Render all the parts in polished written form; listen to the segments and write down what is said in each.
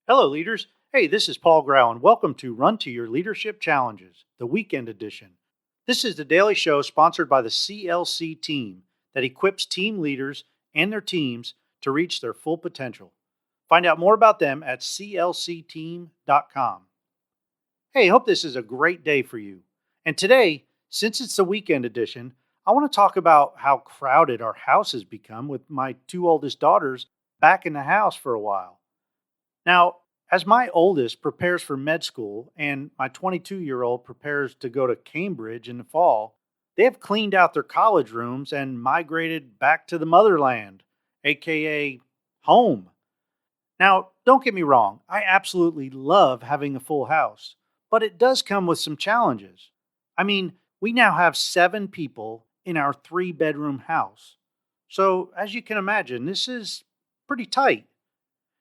Hello, leaders. Hey, this is Paul Grau, and welcome to Run to Your Leadership Challenges, the weekend edition. This is the daily show sponsored by the CLC team that equips team leaders and their teams to reach their full potential. Find out more about them at clcteam.com. Hey, hope this is a great day for you. And today, since it's the weekend edition, I want to talk about how crowded our house has become with my two oldest daughters back in the house for a while. Now, as my oldest prepares for med school and my 22-year-old prepares to go to Cambridge in the fall, they have cleaned out their college rooms and migrated back to the motherland, aka home. Now, don't get me wrong, I absolutely love having a full house, but it does come with some challenges. I mean, we now have 7 people in our 3-bedroom house. So, as you can imagine, this is pretty tight.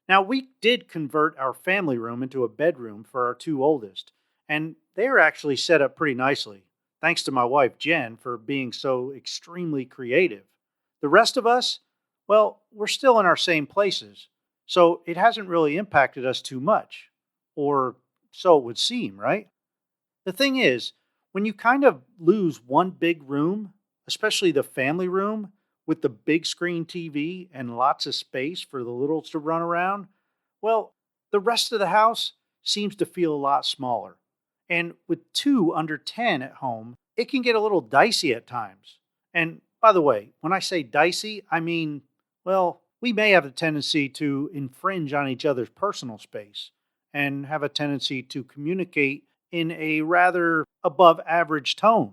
Now, we did convert our family room into a bedroom for our 2 oldest, and they are actually set up pretty nicely, thanks to my wife, Jen, for being so extremely creative. The rest of us, well, we're still in our same places, so it hasn't really impacted us too much, or so it would seem, right? The thing is, when you kind of lose one big room, especially the family room, with the big screen TV and lots of space for the littles to run around, well, the rest of the house seems to feel a lot smaller. And with 2 under 10 at home, it can get a little dicey at times. And by the way, when I say dicey, I mean, well, we may have a tendency to infringe on each other's personal space and have a tendency to communicate in a rather above average tone.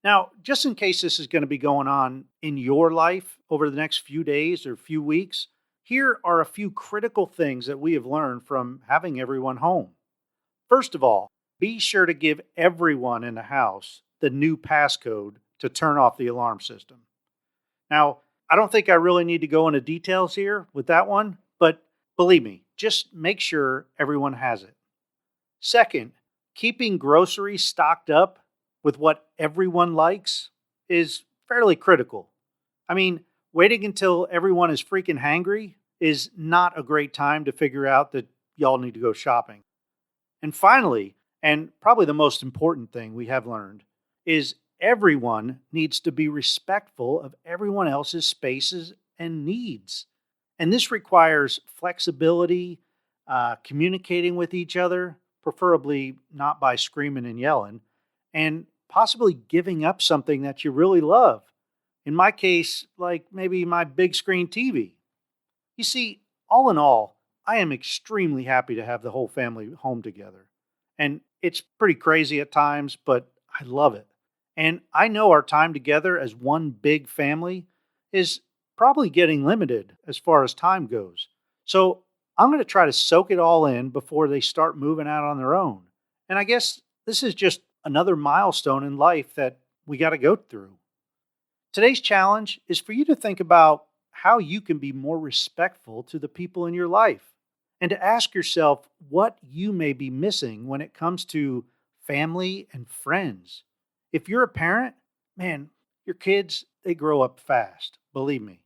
Now, just in case this is going to be going on in your life over the next few days or few weeks, here are a few critical things that we have learned from having everyone home. First of all, be sure to give everyone in the house the new passcode to turn off the alarm system. Now, I don't think I really need to go into details here with that one, but believe me, just make sure everyone has it. Second, keeping groceries stocked up with what everyone likes is fairly critical. I mean, waiting until everyone is freaking hangry is not a great time to figure out that y'all need to go shopping. And finally, and probably the most important thing we have learned, is everyone needs to be respectful of everyone else's spaces and needs. And this requires flexibility, communicating with each other, preferably not by screaming and yelling, and possibly giving up something that you really love. In my case, like maybe my big screen TV. You see, all in all, I am extremely happy to have the whole family home together. And it's pretty crazy at times, but I love it. And I know our time together as one big family is probably getting limited as far as time goes. So I'm going to try to soak it all in before they start moving out on their own. And I guess this is just another milestone in life that we got to go through. Today's challenge is for you to think about how you can be more respectful to the people in your life and to ask yourself what you may be missing when it comes to family and friends. If you're a parent, man, your kids, they grow up fast, believe me.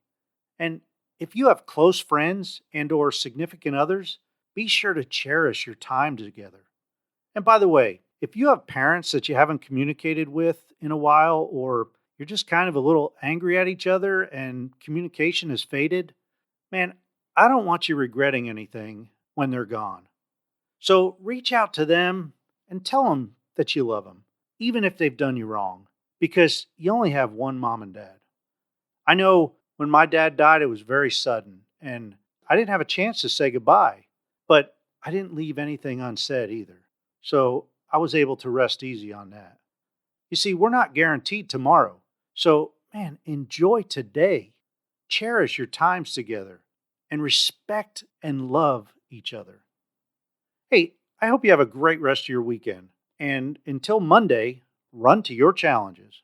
And if you have close friends and or significant others, be sure to cherish your time together. And by the way, if you have parents that you haven't communicated with in a while, or you're just kind of a little angry at each other and communication has faded, man, I don't want you regretting anything when they're gone. So reach out to them and tell them that you love them, even if they've done you wrong, because you only have one mom and dad. I know when my dad died, it was very sudden, and I didn't have a chance to say goodbye, but I didn't leave anything unsaid either. So I was able to rest easy on that. You see, we're not guaranteed tomorrow. So, man, enjoy today. Cherish your times together and respect and love each other. Hey, I hope you have a great rest of your weekend. And until Monday, run to your challenges.